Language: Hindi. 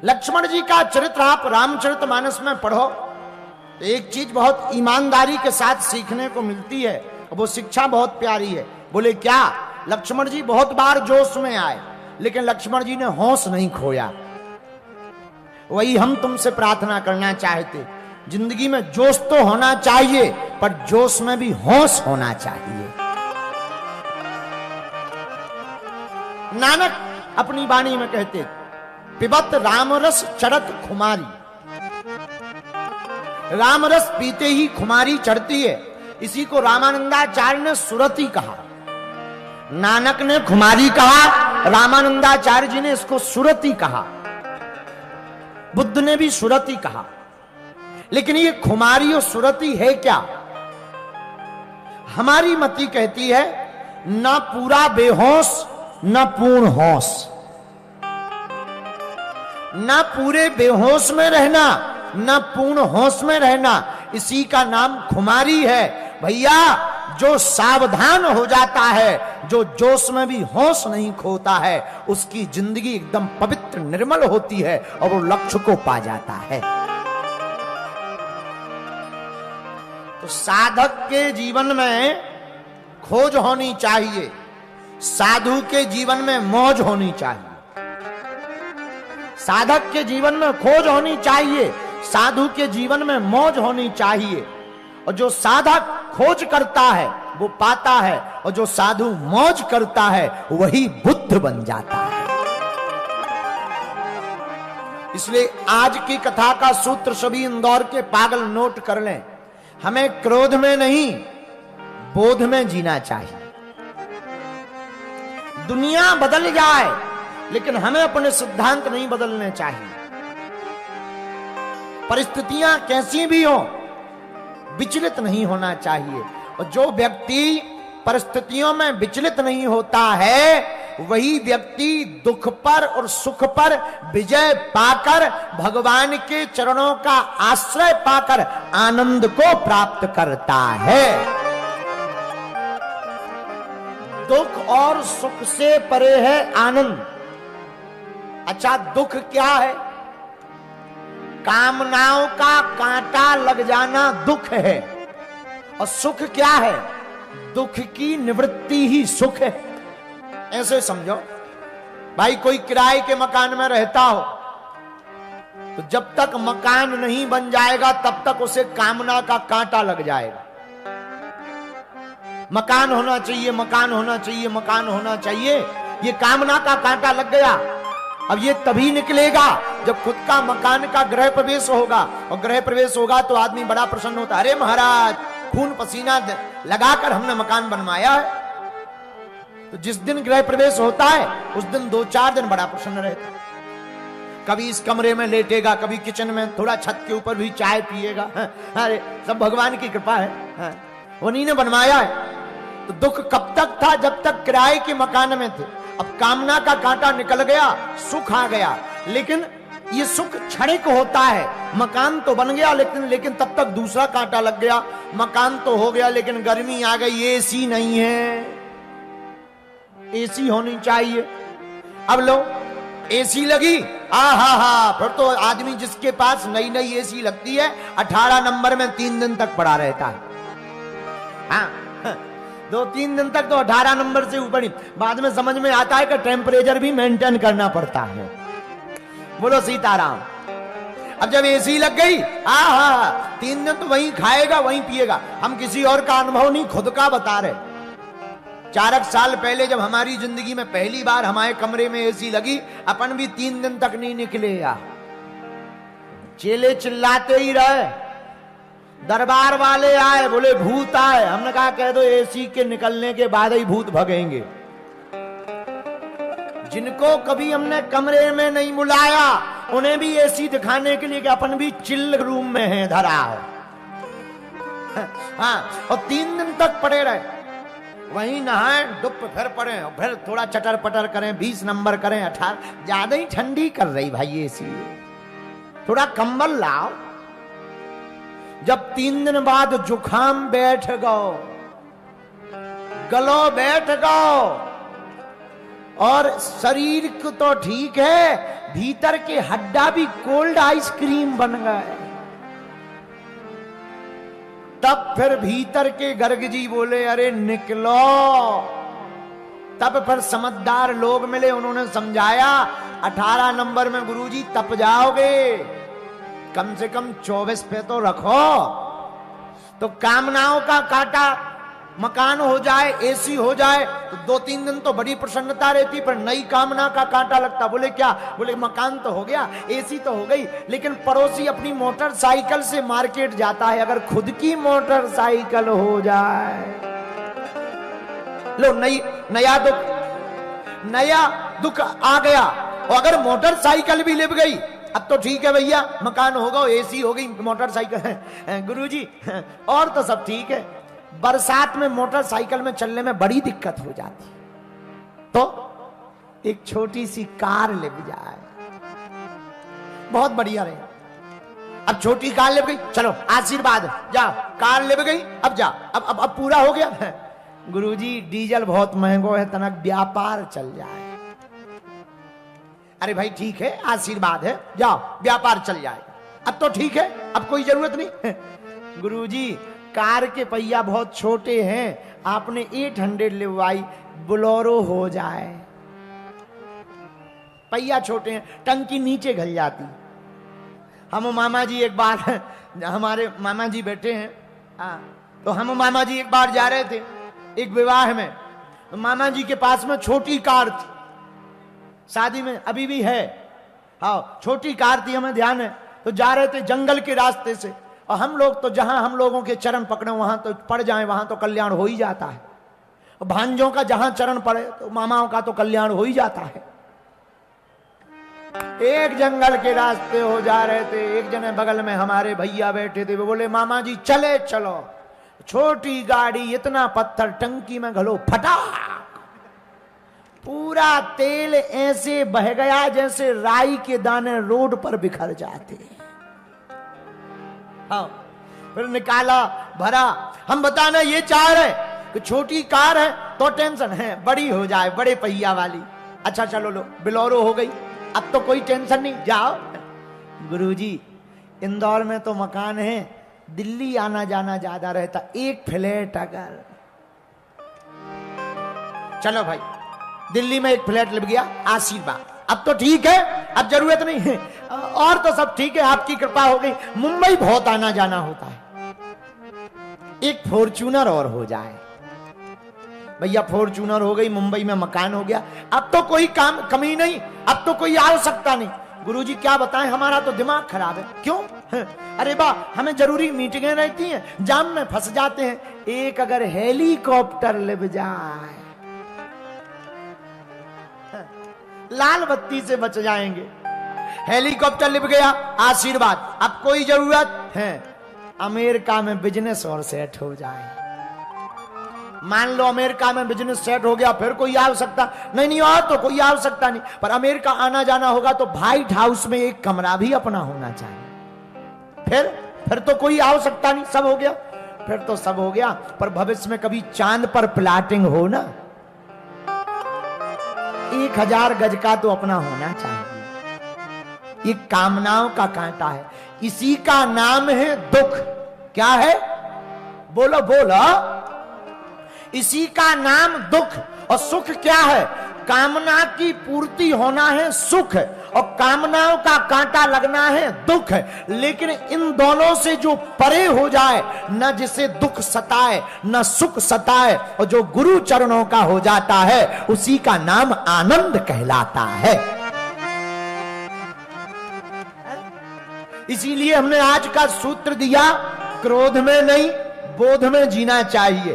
लक्ष्मण जी का चरित्र आप रामचरितमानस में पढ़ो तो एक चीज बहुत ईमानदारी के साथ सीखने को मिलती है, वो शिक्षा बहुत प्यारी है। बोले क्या? लक्ष्मण जी बहुत बार जोश में आए, लेकिन लक्ष्मण जी ने होश नहीं खोया। वही हम तुमसे प्रार्थना करना चाहते, जिंदगी में जोश तो होना चाहिए, पर जोश में भी होश होना चाहिए। नानक अपनी वाणी में कहते, पिबत रामरस चढ़त खुमारी। रामरस पीते ही खुमारी चढ़ती है। इसी को रामानंदाचार्य ने सुरती कहा, नानक ने खुमारी कहा, रामानंदाचार्य जी ने इसको सुरती कहा, बुद्ध ने भी सुरती कहा। लेकिन ये खुमारी और सुरती है क्या? हमारी मति कहती है ना पूरा बेहोश ना पूर्ण होश, ना पूरे बेहोश में रहना ना पूर्ण होश में रहना, इसी का नाम खुमारी है। भैया जो सावधान हो जाता है, जो जोश में भी होश नहीं खोता है, उसकी जिंदगी एकदम पवित्र निर्मल होती है और वो लक्ष्य को पा जाता है। तो साधक के जीवन में खोज होनी चाहिए, साधु के जीवन में मौज होनी चाहिए। साधक के जीवन में खोज होनी चाहिए, साधु के जीवन में मौज होनी चाहिए। और जो साधक खोज करता है वो पाता है, और जो साधु मौज करता है वही बुद्ध बन जाता है। इसलिए आज की कथा का सूत्र सभी इंदौर के पागल नोट कर लें, हमें क्रोध में नहीं बोध में जीना चाहिए। दुनिया बदल जाए लेकिन हमें अपने सिद्धांत नहीं बदलने चाहिए। परिस्थितियां कैसी भी हो, विचलित नहीं होना चाहिए। और जो व्यक्ति परिस्थितियों में विचलित नहीं होता है, वही व्यक्ति दुख पर और सुख पर विजय पाकर, भगवान के चरणों का आश्रय पाकर आनंद को प्राप्त करता है। दुख और सुख से परे है आनंद। अच्छा, दुख क्या है? कामनाओं का कांटा लग जाना दुख है। और सुख क्या है? दुख की निवृत्ति ही सुख है। ऐसे समझो भाई, कोई किराए के मकान में रहता हो तो जब तक मकान नहीं बन जाएगा तब तक उसे कामना का कांटा लग जाएगा। मकान होना चाहिए, मकान होना चाहिए, मकान होना चाहिए, ये कामना का कांटा लग गया। अब ये तभी निकलेगा जब खुद का मकान का गृह प्रवेश होगा, और गृह प्रवेश होगा तो आदमी बड़ा प्रसन्न होता है, अरे महाराज खून पसीना लगाकर हमने मकान बनवाया है। तो जिस दिन गृह प्रवेश होता है उस दिन 2-4 दिन बड़ा प्रसन्न रहता है। कभी इस कमरे में लेटेगा, कभी किचन में, थोड़ा छत के ऊपर भी चाय पिएगा। अरे सब भगवान की कृपा है, उन्हीं ने बनवाया है। तो दुख कब तक था? जब तक किराए के मकान में थे। अब कामना का कांटा निकल गया, सुख आ गया। लेकिन ये सुख क्षणिक होता है। मकान तो बन गया लेकिन तब तक दूसरा कांटा लग गया। मकान तो हो गया लेकिन गर्मी आ गई, एसी नहीं है। एसी होनी चाहिए। अब लो एसी लगी, हा फिर तो आदमी जिसके पास नई नई एसी लगती है 18 नंबर में 3 दिन तक पड़ा रहता है। हाँ, 2-3 दिन तक तो 18 नंबर से ऊपर ही। बाद में समझ में आता है कि टेम्परेचर भी मेंटेन करना पड़ता है। बोलो सीताराम। अब जब एसी लग गई, 3 दिन तो वहीं खाएगा वहीं पिएगा। हम किसी और का अनुभव नहीं, खुद का बता रहे। 4 साल पहले जब हमारी जिंदगी में पहली बार हमारे कमरे में एसी लगी, अपन भी 3 दिन तक नहीं निकले यार। चेले चिल्लाते ही रहे, दरबार वाले आए, बोले भूत आए। हमने कहा कह दो एसी के निकलने के बाद ही भूत भगेंगे। जिनको कभी हमने कमरे में नहीं बुलाया उन्हें भी एसी दिखाने के लिए कि अपन भी चिल रूम में है धरा हो। हाँ, और 3 दिन तक पड़े रहे, वहीं नहाएं, डुप फिर पड़े, और फिर थोड़ा चटर पटर करें, 20 नंबर करें, 18। ज्यादा ही ठंडी कर रही भाई एसी, थोड़ा कंबल लाओ। जब 3 दिन बाद जुखाम बैठ गो, गलो बैठ गो, और शरीर को तो ठीक है, भीतर के हड्डा भी कोल्ड आइसक्रीम बन गए। तब फिर भीतर के गर्ग जी बोले अरे निकलो। तब फिर समझदार लोग मिले, उन्होंने समझाया 18 नंबर में गुरुजी तप जाओगे, कम से कम 24 पे तो रखो। तो कामनाओं का कांटा मकान हो जाए, एसी हो जाए तो 2-3 दिन तो बड़ी प्रसन्नता रहती, पर नई कामना का कांटा लगता। बोले क्या? बोले मकान तो हो गया, एसी तो हो गई, लेकिन पड़ोसी अपनी मोटरसाइकिल से मार्केट जाता है, अगर खुद की मोटरसाइकिल हो जाए, लो नया दुख आ गया। और अगर मोटरसाइकिल भी लिप गई, अब तो ठीक है भैया, मकान होगा, एसी हो गई, मोटरसाइकिल गुरुजी और तो सब ठीक है, बरसात में मोटरसाइकिल में चलने में बड़ी दिक्कत हो जाती, तो एक छोटी सी कार लिप जाए, बहुत बढ़िया रहे। अब छोटी कार लिप गई, चलो आशीर्वाद, जाओ कार लिप गई, अब जा, अब पूरा हो गया। गुरुजी डीजल बहुत महंगो है, तनक व्यापार चल जाए। अरे भाई ठीक है, आशीर्वाद है, जाओ व्यापार चल जाए, अब तो ठीक है, अब कोई जरूरत नहीं। गुरुजी कार के पहिया बहुत छोटे हैं, आपने 800 लिवाई, बोलेरो हो जाए। पहिया छोटे हैं, टंकी नीचे घल जाती। हम मामा जी एक बार, हमारे मामा जी बैठे हैं, तो हम मामा जी एक बार जा रहे थे एक विवाह में, तो मामा जी के पास में छोटी कार थी, शादी में अभी भी है, हाँ छोटी कार थी, हमें ध्यान है। तो जा रहे थे जंगल के रास्ते से, और हम लोग तो जहां हम लोगों के चरण पकड़े वहां तो पड़ जाए, वहां तो कल्याण हो ही जाता है। और भांजों का जहां चरण पड़े तो मामाओं का तो कल्याण हो ही जाता है। एक जंगल के रास्ते हो जा रहे थे, एक जने बगल में हमारे भैया बैठे थे, वो बोले मामा जी चले चलो, छोटी गाड़ी, इतना पत्थर, टंकी में घलो, फटा, पूरा तेल ऐसे बह गया जैसे राई के दाने रोड पर बिखर जाते। हाँ, फिर निकाला, भरा। हम बताना ये चाह रहे कि छोटी कार है तो टेंशन है, बड़ी हो जाए, बड़े पहिया वाली। अच्छा चलो लो, बोलेरो हो गई, अब तो कोई टेंशन नहीं, जाओ। गुरुजी इंदौर में तो मकान है, दिल्ली आना जाना ज्यादा रहता, एक फ्लैट अगर, चलो भाई दिल्ली में एक फ्लैट लग गया, आशीर्वाद, अब तो ठीक है, अब जरूरत नहीं है, और तो सब ठीक है, आपकी कृपा हो गई। मुंबई बहुत आना जाना होता है, एक फॉर्च्यूनर और हो जाए भैया, फॉर्च्यूनर हो गई, मुंबई में मकान हो गया, अब तो कोई काम कमी नहीं, अब तो कोई आवश्यकता नहीं। गुरुजी क्या बताएं, हमारा तो दिमाग खराब है। क्यों? अरे बा, हमें जरूरी मीटिंगें रहती हैं, जाम में फंस जाते हैं, एक अगर हेलीकॉप्टर लिप जाए, लाल बत्ती से बच जाएंगे। हेलीकॉप्टर लिप गया, आशीर्वाद, अब कोई जरूरत है, अमेरिका में बिजनेस और सेट हो जाए। मान लो अमेरिका में बिजनेस सेट हो गया, फिर कोई आवश्यकता नहीं, और तो कोई आवश्यकता नहीं, पर अमेरिका आना जाना होगा तो व्हाइट हाउस में एक कमरा भी अपना होना चाहिए। फिर तो कोई आवश्यकता नहीं, सब हो गया, फिर तो सब हो गया। पर भविष्य में कभी चांद पर प्लाटिंग हो ना, 1000 गज का तो अपना होना चाहिए। ये कामनाओं का कांटा है, इसी का नाम है दुख। क्या है? बोलो बोलो। इसी का नाम दुख। और सुख क्या है? कामना की पूर्ति होना है सुख, और कामनाओं का कांटा लगना है दुख। लेकिन इन दोनों से जो परे हो जाए, न जिसे दुख सताए न सुख सताए, और जो गुरु चरणों का हो जाता है, उसी का नाम आनंद कहलाता है। इसीलिए हमने आज का सूत्र दिया, क्रोध में नहीं बोध में जीना चाहिए।